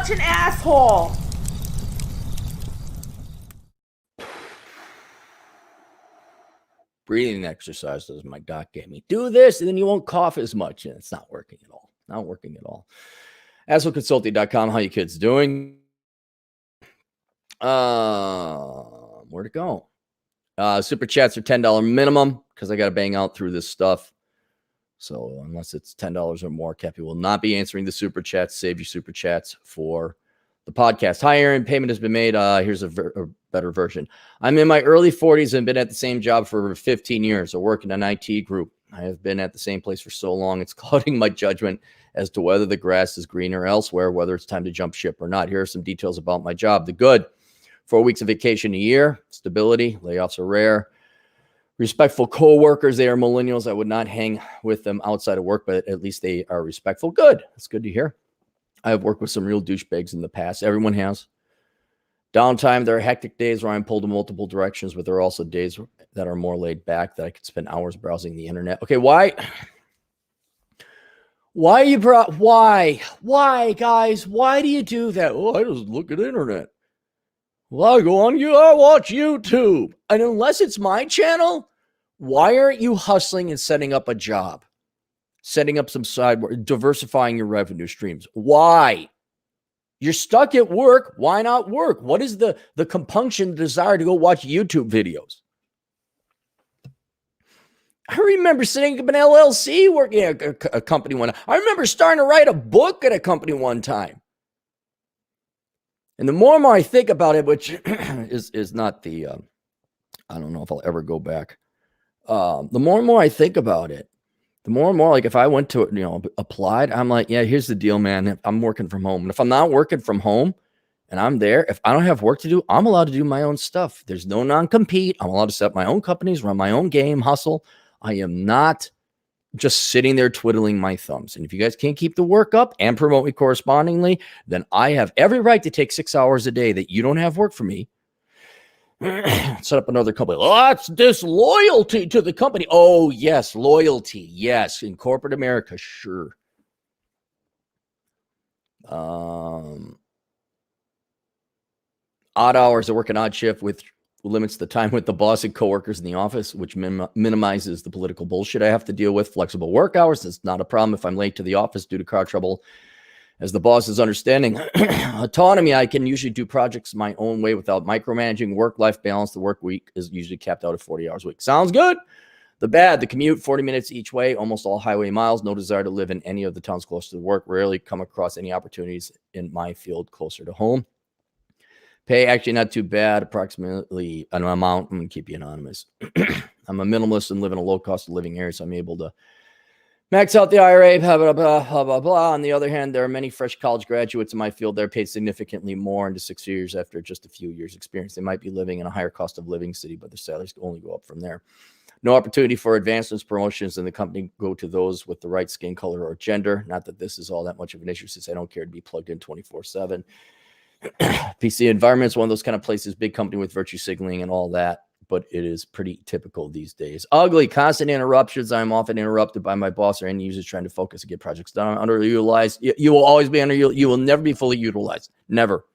such an asshole. Breathing exercises my doc gave me. Do this, and then you won't cough as much. And it's not working at all. Not working at all. AssheleConsulting.com. How you kids doing? Where to go? Super chats are $10 minimum because I got to bang out through this stuff. So unless it's $10 or more, Cappy will not be answering the super chats. Save your super chats for the podcast. Hi, Aaron. Payment has been made. Here's a better version. I'm in my early 40s and been at the same job for 15 years. I work in an IT group. I have been at the same place for so long. It's clouding my judgment as to whether the grass is greener elsewhere, whether it's time to jump ship or not. Here are some details about my job. The good: 4 weeks of vacation a year, stability, layoffs are rare, respectful co-workers. They are millennials. I would not hang with them outside of work, but at least they are respectful. Good. That's good to hear. I have worked with some real douchebags in the past. Everyone has. Downtime, there are hectic days where I'm pulled in multiple directions, but there are also days that are more laid back that I could spend hours browsing the internet. Okay, why, guys? Why do you do that? Oh, I just look at the internet. Well, I go on, I watch YouTube. And unless it's my channel, why aren't you hustling and setting up a job? Setting up some side work, diversifying your revenue streams. Why? You're stuck at work. Why not work? What is the compunction, the desire to go watch YouTube videos? I remember setting up an LLC working at a company one time. I remember starting to write a book at a company one time. And the more and more I think about it, which is not the, I don't know if I'll ever go back. The more and more I think about it, the more and more, like if I went to, applied, I'm like, yeah, here's the deal, man. I'm working from home. And if I'm not working from home and I'm there, if I don't have work to do, I'm allowed to do my own stuff. There's no non-compete. I'm allowed to set up my own companies, run my own game, hustle. I am not just sitting there twiddling my thumbs. And if you guys can't keep the work up and promote me correspondingly, then I have every right to take 6 hours a day that you don't have work for me. Set up another company. Oh, that's disloyalty to the company. Oh, yes, loyalty. Yes, in corporate America, sure. Odd hours. I work an odd shift, which limits the time with the boss and coworkers in the office, which minimizes the political bullshit I have to deal with. Flexible work hours. It's not a problem if I'm late to the office due to car trouble. As the boss is understanding. Autonomy, I can usually do projects my own way without micromanaging. Work-life balance, the work week is usually capped out at 40 hours a week. Sounds good. The bad, the commute, 40 minutes each way, almost all highway miles, no desire to live in any of the towns close to the work, rarely come across any opportunities in my field closer to home. Pay, actually not too bad, approximately an amount. I'm going to keep you anonymous. I'm a minimalist and live in a low cost of living area, so I'm able to max out the IRA, blah, blah, blah, blah, blah, blah. On the other hand, there are many fresh college graduates in my field that are paid significantly more into 6 years after just a few years experience. They might be living in a higher cost of living city, but their salaries only go up from there. No opportunity for advancements, promotions in the company go to those with the right skin color or gender. Not that this is all that much of an issue since I don't care to be plugged in 24/7. PC environment is one of those kind of places, big company with virtue signaling and all that. But it is pretty typical these days. Ugly, constant interruptions. I'm often interrupted by my boss or end users trying to focus and get projects done. Underutilized. You will always be underutilized. You will never be fully utilized. Never.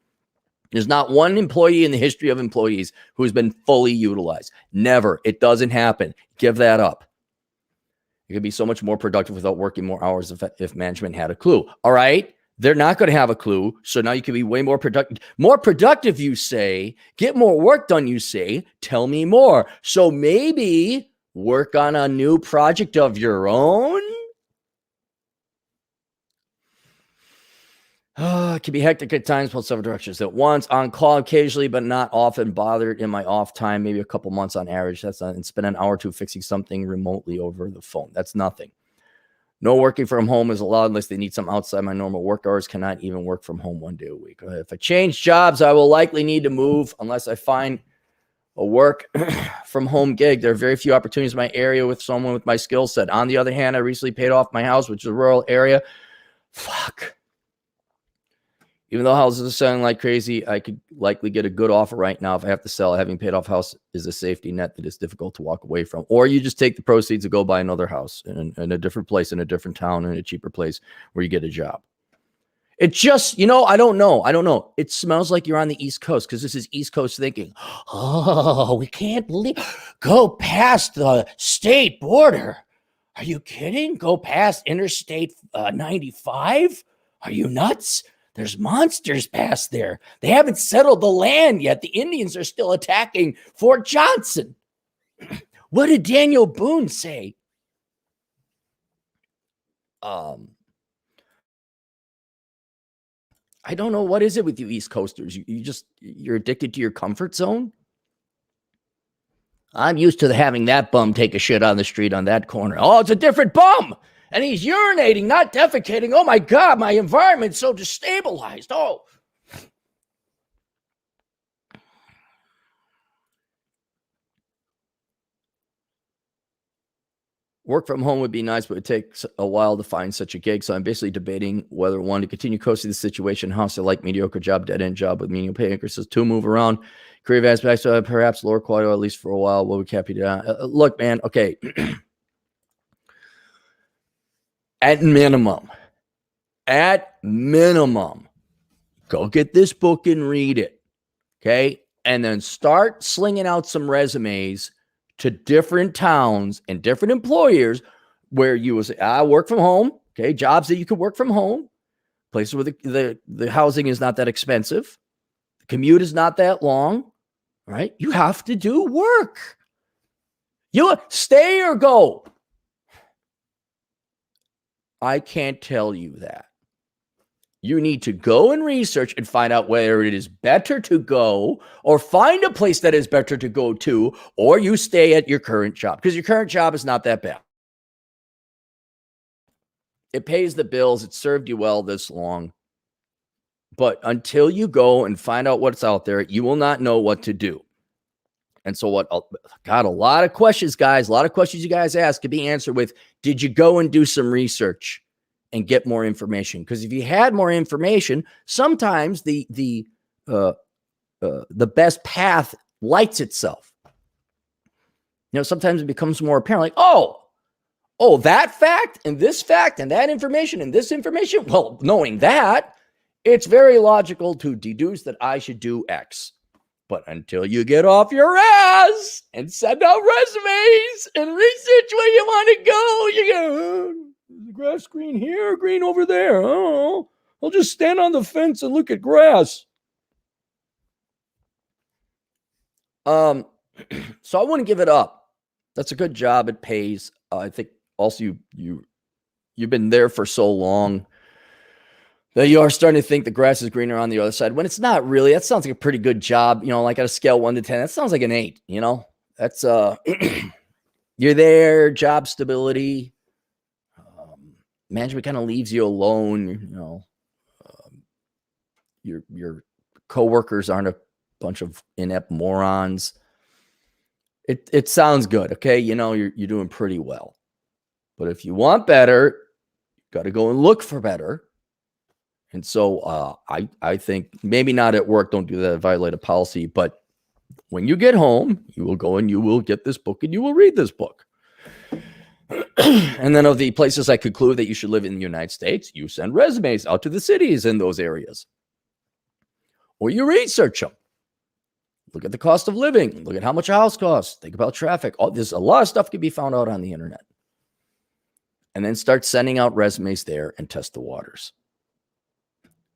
There's not one employee in the history of employees who has been fully utilized. Never. It doesn't happen. Give that up. You could be so much more productive without working more hours if management had a clue. All right. They're not going to have a clue. So now you can be way more productive. More productive, you say. Get more work done, you say. Tell me more. So maybe work on a new project of your own. It can be hectic at times, pull several directions at once. On call occasionally, but not often. Bothered in my off time, maybe a couple months on average. That's not, and spend an hour or two fixing something remotely over the phone. That's nothing. No working from home is allowed unless they need some outside my normal work hours. Cannot even work from home 1 day a week. If I change jobs, I will likely need to move unless I find a work from home gig. There are very few opportunities in my area with someone with my skill set. On the other hand, I recently paid off my house, which is a rural area. Fuck. Even though houses are selling like crazy, I could likely get a good offer right now if I have to sell. Having paid off house is a safety net that is difficult to walk away from. Or you just take the proceeds and go buy another house in a different place, in a different town, in a cheaper place where you get a job. It just, I don't know. It smells like you're on the East Coast because this is East Coast thinking. Oh, we can't go past the state border. Are you kidding? Go past Interstate 95? Are you nuts? There's monsters past there. They haven't settled the land yet. The Indians are still attacking Fort Johnson. What did Daniel Boone say? I don't know. What is it with you East Coasters? You're addicted to your comfort zone? I'm used to having that bum take a shit on the street on that corner. Oh, it's a different bum. And he's urinating, not defecating. Oh my God, my environment's so destabilized. Oh. Work from home would be nice, but it takes a while to find such a gig. So I'm basically debating whether one to continue coasting the situation, house I like mediocre job, dead end job with medium pay increases, two move around, creative aspects, perhaps lower quality, at least for a while. What we can't be done. Look, man. Okay. At minimum, go get this book and read it. Okay. And then start slinging out some resumes to different towns and different employers where you will say, I work from home. Okay. Jobs that you could work from home, places where the housing is not that expensive. The commute is not that long, right? You have to do work. You stay or go. I can't tell you that. You need to go and research and find out whether it is better to go or find a place that is better to go to, or you stay at your current job because your current job is not that bad. It pays the bills. It served you well this long. But until you go and find out what's out there, you will not know what to do. And so a lot of questions, guys, a lot of questions you guys ask could be answered with, did you go and do some research and get more information? Because if you had more information, sometimes the best path lights itself. Sometimes it becomes more apparent, like, oh, that fact and this fact and that information and this information. Well, knowing that, it's very logical to deduce that I should do X. But until you get off your ass and send out resumes and research where you want to go, you go, the grass green here, green over there. Oh, I'll just stand on the fence and look at grass. So I wouldn't give it up. That's a good job. It pays. I think also you've been there for so long that you are starting to think the grass is greener on the other side, when it's not really. That sounds like a pretty good job. Like at a scale 1 to 10, that sounds like an 8, that's, you're there, job stability. Management kind of leaves you alone. Your coworkers aren't a bunch of inept morons. It sounds good. Okay. You're doing pretty well, but if you want better, you got to go and look for better. And so I think maybe not at work, don't do that, violate a policy, but when you get home, you will go and you will get this book and you will read this book. And then of the places I conclude that you should live in the United States, you send resumes out to the cities in those areas. Or you research them. Look at the cost of living. Look at how much a house costs. Think about traffic. There's a lot of stuff can be found out on the internet. And then start sending out resumes there and test the waters.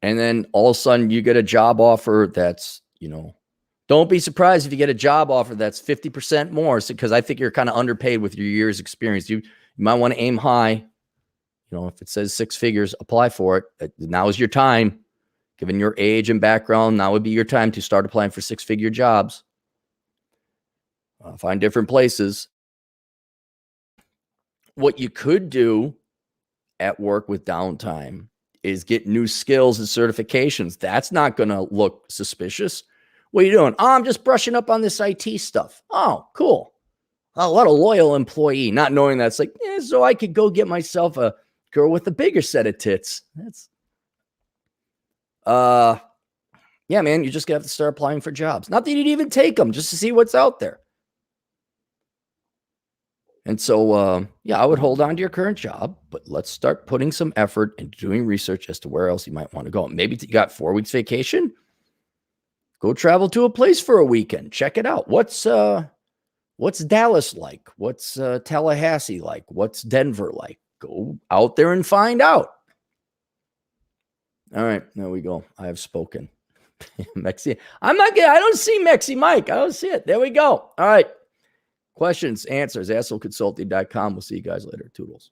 And then all of a sudden you get a job offer that's, don't be surprised if you get a job offer that's 50% more, because I think you're kind of underpaid with your year's experience. You might want to aim high. If it says 6 figures, apply for it. Now is your time. Given your age and background, now would be your time to start applying for 6-figure jobs. Find different places. What you could do at work with downtime is get new skills and certifications. That's not going to look suspicious. What are you doing? Oh, I'm just brushing up on this IT stuff. Oh, cool. Oh, what a loyal employee. Not knowing that's like, so I could go get myself a girl with a bigger set of tits. That's, yeah, man, you just have to start applying for jobs. Not that you'd even take them, just to see what's out there. And so, yeah, I would hold on to your current job, but let's start putting some effort into doing research as to where else you might want to go. Maybe you got 4 weeks vacation. Go travel to a place for a weekend. Check it out. What's Dallas like? What's Tallahassee like? What's Denver like? Go out there and find out. All right, there we go. I have spoken. Mexi, I don't see Mexi Mike. I don't see it. There we go. All right. Questions, answers, assholeconsulting.com. We'll see you guys later. Toodles.